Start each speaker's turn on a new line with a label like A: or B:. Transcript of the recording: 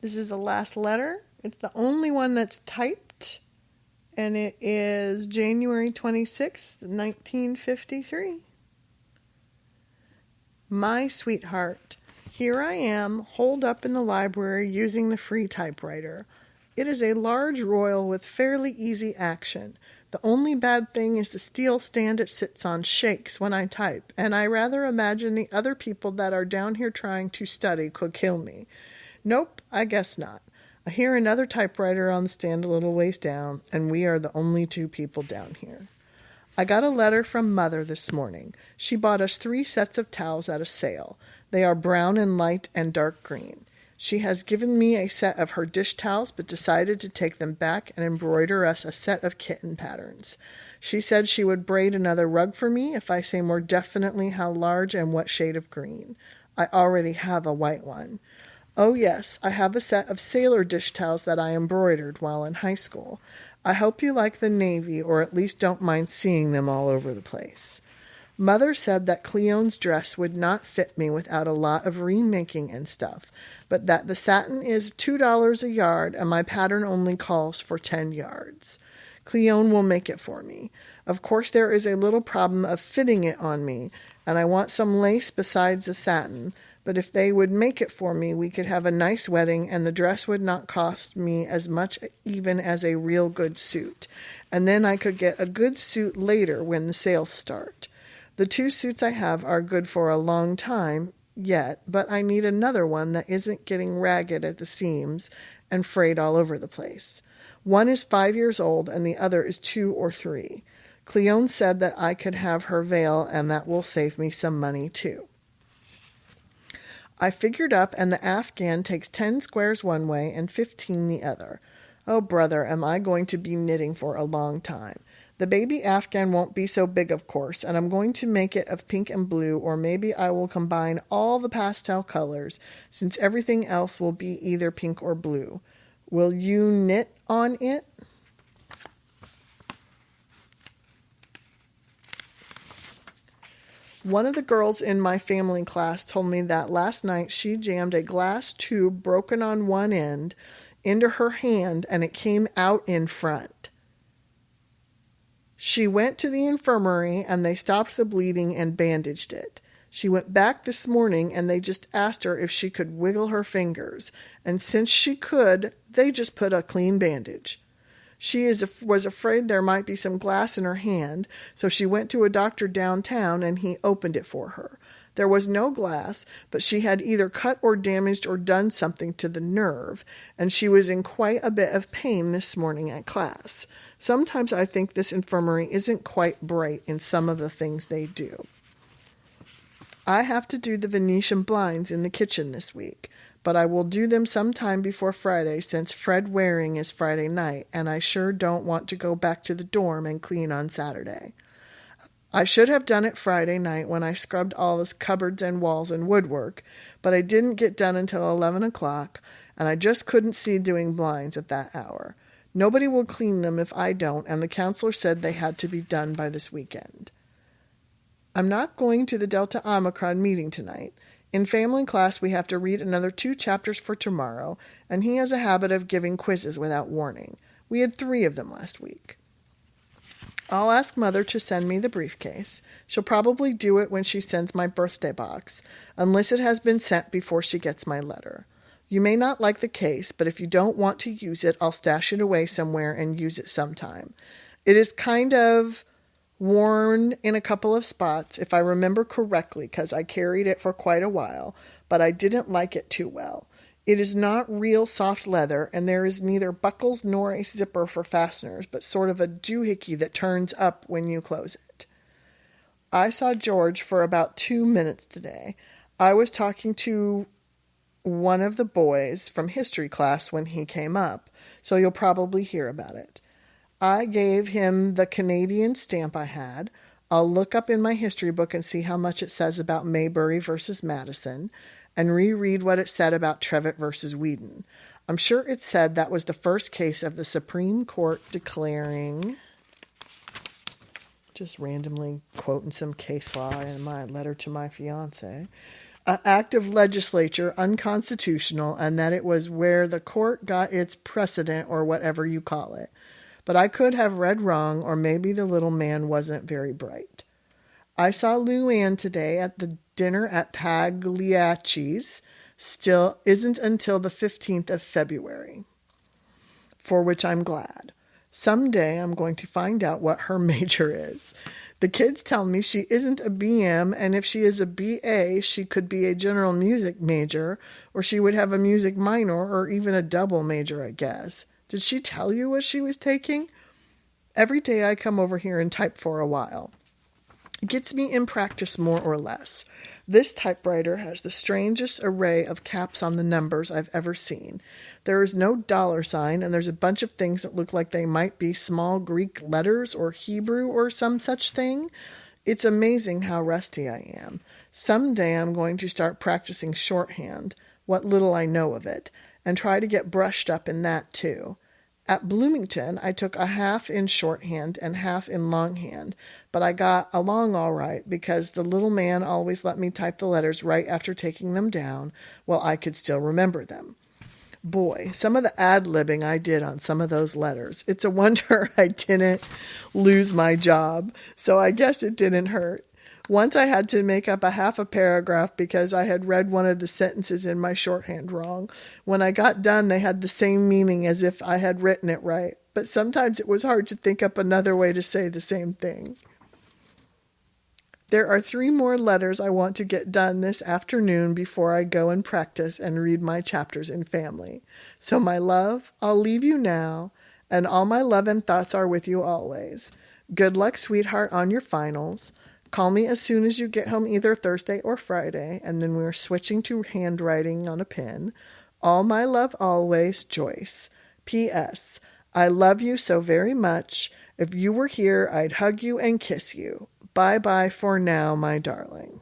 A: This is the last letter. It's the only one that's typed, and it is January 26th, 1953. My sweetheart, here I am, holed up in the library using the free typewriter. It is a large royal with fairly easy action. The only bad thing is the steel stand it sits on shakes when I type, and I rather imagine the other people that are down here trying to study could kill me. Nope, I guess not. I hear another typewriter on the stand a little ways down, and we are the only two people down here. I got a letter from Mother this morning. She bought us 3 sets of towels at a sale. They are brown and light and dark green. She has given me a set of her dish towels, but decided to take them back and embroider us a set of kitten patterns. She said she would braid another rug for me if I say more definitely how large and what shade of green. I already have a white one. Oh yes, I have a set of sailor dish towels that I embroidered while in high school. I hope you like the navy, or at least don't mind seeing them all over the place. Mother said that Cleone's dress would not fit me without a lot of remaking and stuff, but that the satin is $2 a yard and my pattern only calls for 10 yards. Cleone will make it for me. Of course, there is a little problem of fitting it on me, and I want some lace besides the satin, but if they would make it for me, we could have a nice wedding, and the dress would not cost me as much even as a real good suit. And then I could get a good suit later when the sales start. The 2 suits I have are good for a long time yet, but I need another one that isn't getting ragged at the seams and frayed all over the place. One is 5 years old, and the other is 2 or 3. Cleone said that I could have her veil, and that will save me some money too. I figured up, and the afghan takes 10 squares one way and 15 the other. Oh, brother, am I going to be knitting for a long time. The baby afghan won't be so big, of course, and I'm going to make it of pink and blue, or maybe I will combine all the pastel colors, since everything else will be either pink or blue. Will you knit on it? One of the girls in my family class told me that last night she jammed a glass tube broken on one end into her hand and it came out in front. She went to the infirmary and they stopped the bleeding and bandaged it. She went back this morning and they just asked her if she could wiggle her fingers, and since she could, they just put a clean bandage. She was afraid there might be some glass in her hand, so she went to a doctor downtown and he opened it for her. There was no glass, but she had either cut or damaged or done something to the nerve, and she was in quite a bit of pain this morning at class. Sometimes I think this infirmary isn't quite bright in some of the things they do. I have to do the Venetian blinds in the kitchen this week, but I will do them sometime before Friday since Fred Waring is Friday night, and I sure don't want to go back to the dorm and clean on Saturday. I should have done it Friday night when I scrubbed all the cupboards and walls and woodwork, but I didn't get done until 11 o'clock, and I just couldn't see doing blinds at that hour. Nobody will clean them if I don't, and the counselor said they had to be done by this weekend. I'm not going to the Delta Omicron meeting tonight. In family class, we have to read another 2 chapters for tomorrow, and he has a habit of giving quizzes without warning. We had 3 of them last week. I'll ask Mother to send me the briefcase. She'll probably do it when she sends my birthday box, unless it has been sent before she gets my letter. You may not like the case, but if you don't want to use it, I'll stash it away somewhere and use it sometime. It is kind of worn in a couple of spots, if I remember correctly, because I carried it for quite a while, but I didn't like it too well. It is not real soft leather, and there is neither buckles nor a zipper for fasteners, but sort of a doohickey that turns up when you close it. I saw George for about 2 minutes today. I was talking to one of the boys from history class when he came up, so you'll probably hear about it. I gave him the Canadian stamp I had. I'll look up in my history book and see how much it says about Marbury versus Madison, and reread what it said about Trevett versus Whedon. I'm sure it said that was the first case of the Supreme Court declaring, just randomly quoting some case law in my letter to my fiance, an act of legislature unconstitutional, and that it was where the court got its precedent or whatever you call it. But I could have read wrong, or maybe the little man wasn't very bright. I saw Lou Ann today at the dinner at Pagliacci's. Still isn't until the 15th of February, for which I'm glad. Someday I'm going to find out what her major is. The kids tell me she isn't a BM, and if she is a BA, she could be a general music major, or she would have a music minor, or even a double major, I guess. Did she tell you what she was taking? Every day I come over here and type for a while. It gets me in practice more or less. This typewriter has the strangest array of caps on the numbers I've ever seen. There is no $sign, and there's a bunch of things that look like they might be small Greek letters or Hebrew or some such thing. It's amazing how rusty I am. Someday I'm going to start practicing shorthand, what little I know of it, and try to get brushed up in that too. At Bloomington, I took a half in shorthand and half in longhand, but I got along all right because the little man always let me type the letters right after taking them down while I could still remember them. Boy, some of the ad-libbing I did on some of those letters. It's a wonder I didn't lose my job, so I guess it didn't hurt. Once I had to make up a half a paragraph because I had read one of the sentences in my shorthand wrong. When I got done, they had the same meaning as if I had written it right, but sometimes it was hard to think up another way to say the same thing. There are 3 more letters I want to get done this afternoon before I go and practice and read my chapters in family. So, my love, I'll leave you now, and all my love and thoughts are with you always. Good luck, sweetheart, on your finals. Call me as soon as you get home, either Thursday or Friday, and then we're switching to handwriting on a pen. All my love always, Joyce. P.S. I love you so very much. If you were here, I'd hug you and kiss you. Bye-bye for now, my darling.